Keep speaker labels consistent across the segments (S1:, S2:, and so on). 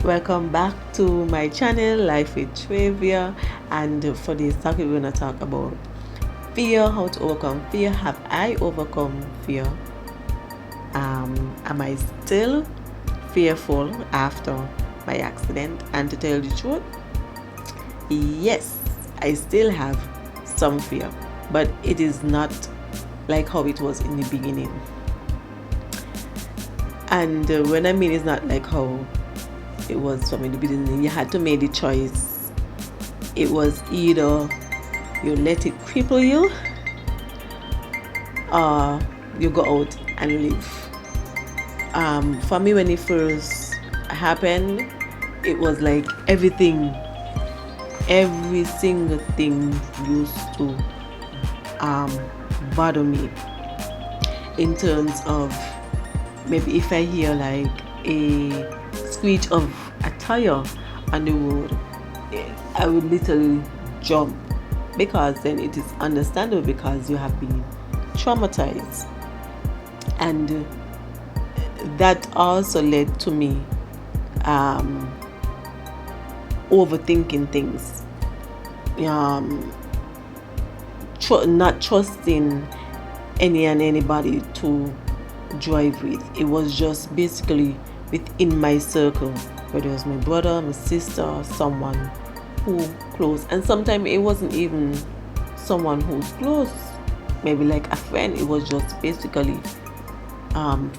S1: Welcome back to my channel, Life with Trivia, and for this topic we're going to talk about fear, how to overcome fear. Have I overcome fear? Am I still fearful after my accident? And to tell the truth, yes, I still have some fear, but it is not like how it was in the beginning. And when I mean it's not like how it was from the beginning, you had to make the choice. It was either you let it cripple you or you go out and live. For me, when it first happened, it was like every single thing used to bother me, in terms of maybe if I hear like a screech of a tire on the road, I would literally jump, because then it is understandable, because you have been traumatized. And that also led to me overthinking things, not trusting any and anybody to drive with. It was just basically within my circle, whether it was my brother, my sister, someone who close. And sometimes it wasn't even someone who's close, maybe like a friend. It was just basically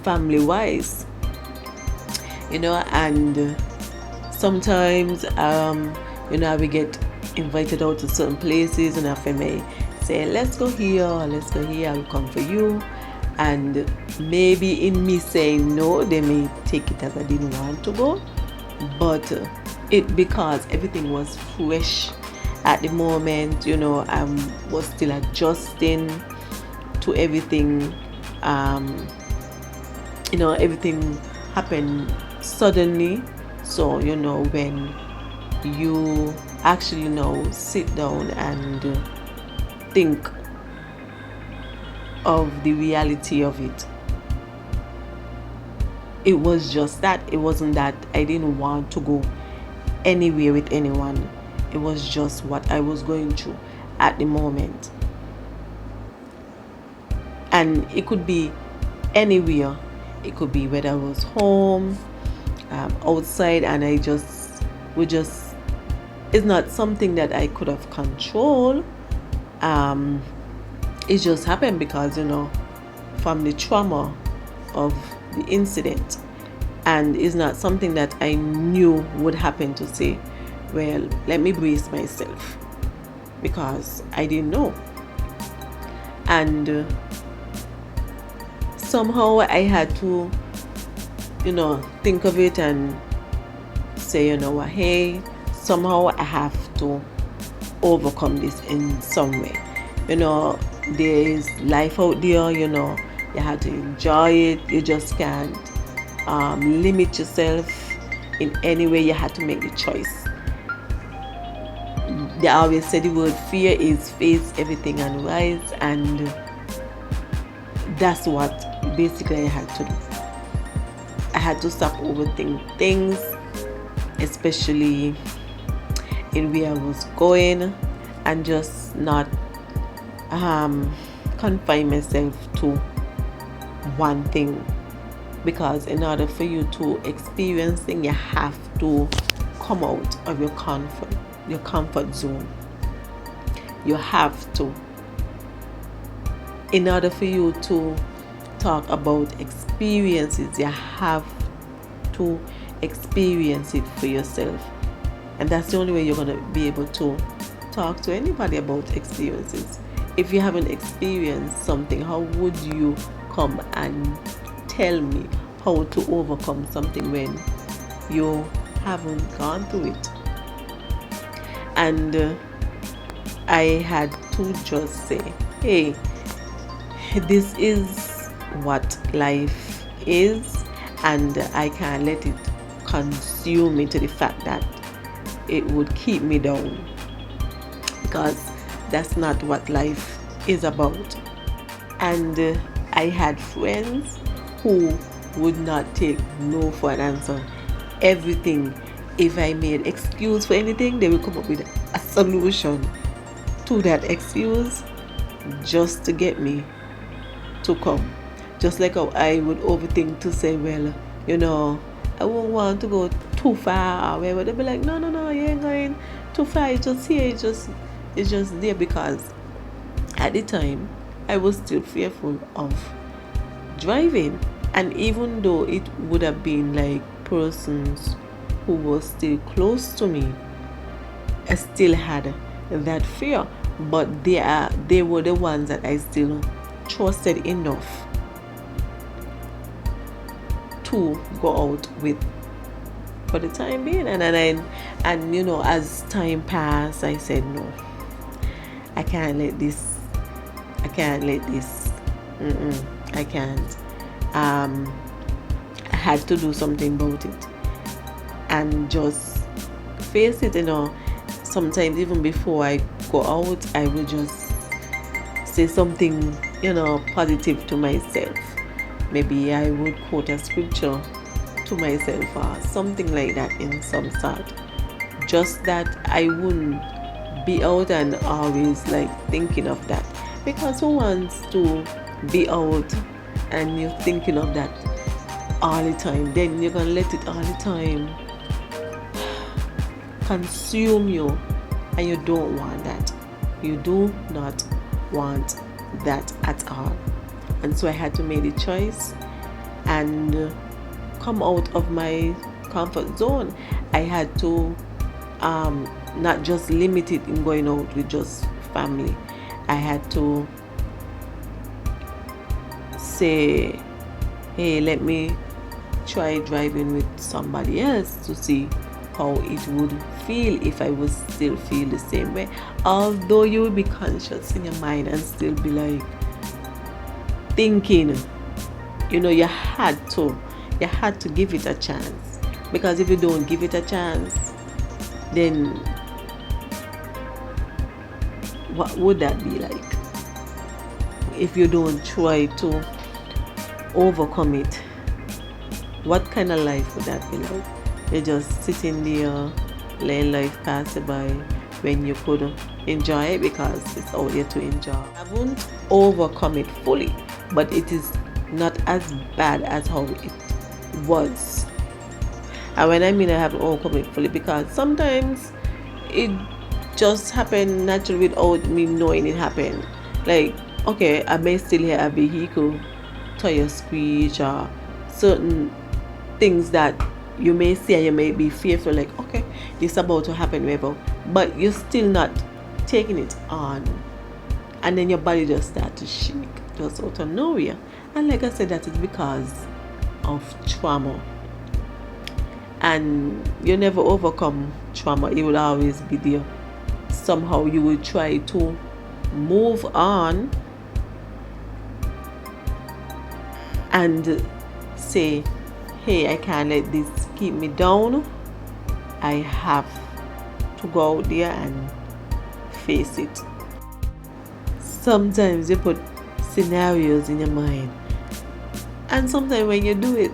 S1: family wise, and sometimes I will get invited out to certain places, and a friend may say, let's go here, I will come for you. And maybe in me saying no, they may take it as I didn't want to go, but it because everything was fresh at the moment, I was still adjusting to everything. Everything happened suddenly. So when you actually sit down and think of the reality of it, it was just that. It wasn't that I didn't want to go anywhere with anyone. It was just what I was going through at the moment. And it could be anywhere. It could be whether I was home, outside, and it's not something that I could have controlled. It just happened because from the trauma of the incident, and it's not something that I knew would happen, to say, well, let me brace myself, because I didn't know. And somehow I had to think of it and say, hey, somehow I have to overcome this in some way. There is life out there, you have to enjoy it. You just can't limit yourself in any way. You have to make the choice. They always say the word fear is face everything and rise, and that's what basically I had to do. I had to stop overthinking things, especially in where I was going, and just not confine myself to one thing, because in order for you to experience things, you have to come out of your comfort zone. You have to. In order for you to talk about experiences, you have to experience it for yourself. And that's the only way you're going to be able to talk to anybody about experiences. If you haven't experienced something, how would you come and tell me how to overcome something when you haven't gone through it? And I had to just say, hey, this is what life is, and I can't let it consume me to the fact that it would keep me down, because that's not what life is about. And I had friends who would not take no for an answer. Everything, if I made excuse for anything, they will come up with a solution to that excuse just to get me to come. Just like how I would overthink to say, well, I won't want to go too far or wherever. They'll be like, no, you ain't going too far. It's just here. It's just there, because at the time I was still fearful of driving. And even though it would have been like persons who were still close to me, I still had that fear. But they were the ones that I still trusted enough to go out with for the time being. And as time passed, I said, no, I can't let this. I can't. I had to do something about it and just face it. Sometimes even before I go out, I will just say something, positive to myself. Maybe I would quote a scripture to myself or something like that in some sort. Just that I wouldn't be out and always like thinking of that. Because who wants to be out and you're thinking of that all the time? Then you're gonna let it all the time consume you, and you don't want that. You do not want that at all. And so I had to make the choice and come out of my comfort zone. I had to not just limit it in going out with just family. I had to say, hey, let me try driving with somebody else to see how it would feel if I would still feel the same way. Although you will be conscious in your mind and still be like thinking, you had to give it a chance. Because if you don't give it a chance, then what would that be like? If you don't try to overcome it, what kind of life would that be like? You're just sitting there, letting life pass by when you could enjoy it because it's out there to enjoy. I won't overcome it fully, but it is not as bad as how it was. And when I mean I haven't overcome it fully, because sometimes it just happened naturally without me knowing it happened. Like, okay, I may still hear a vehicle tire screech or certain things that you may see and you may be fearful, like, okay, this is about to happen, whatever, but you're still not taking it on. And then your body just starts to shake, just out of nowhere. And like I said, that is because of trauma. And you never overcome trauma. It will always be there. Somehow you will try to move on and say, hey, I can't let this keep me down. I have to go out there and face it. Sometimes you put scenarios in your mind, and sometimes when you do it,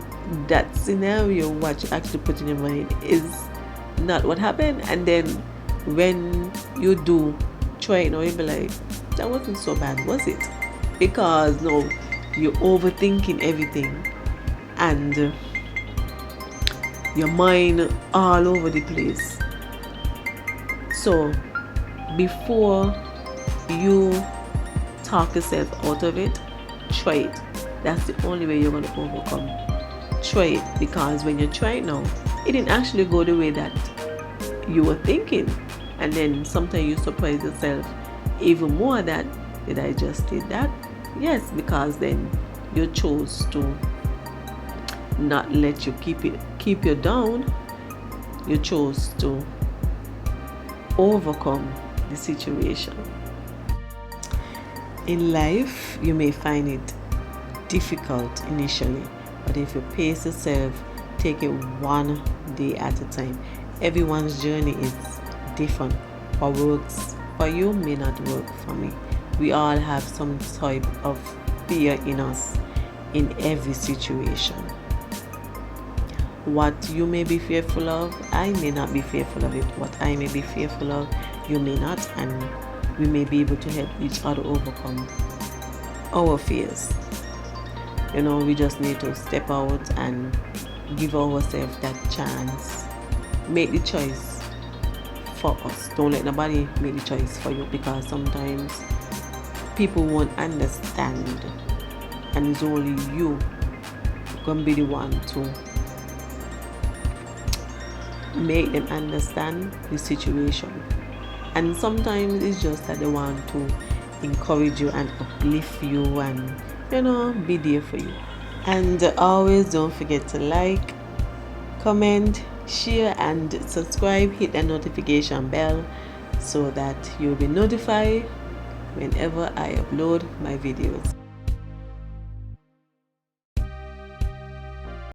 S1: that scenario what you actually put in your mind is not what happened. And then when you do try it, you'll be like, that wasn't so bad, was it? Because no, you're overthinking everything and your mind all over the place. So before you talk yourself out of it, try it. That's the only way you're going to overcome. Try it, because when you try it now, it didn't actually go the way that you were thinking. And then sometimes you surprise yourself even more that, did I just did that? Yes, because then you chose to not let you keep you down. You chose to overcome the situation. In life, you may find it difficult initially, but if you pace yourself, take it one day at a time. Everyone's journey is different. What works for you may not work for me. We all have some type of fear in us in every situation. What you may be fearful of, I may not be fearful of it. What I may be fearful of, you may not, and we may be able to help each other overcome our fears. We just need to step out and give ourselves that chance. Make the choice for us. Don't let nobody make the choice for you, because sometimes people won't understand, and it's only you gonna be the one to make them understand the situation. And sometimes it's just that they want to encourage you and uplift you and be there for you. And always don't forget to like, comment, share and subscribe. Hit the notification bell so that you'll be notified whenever I upload my videos.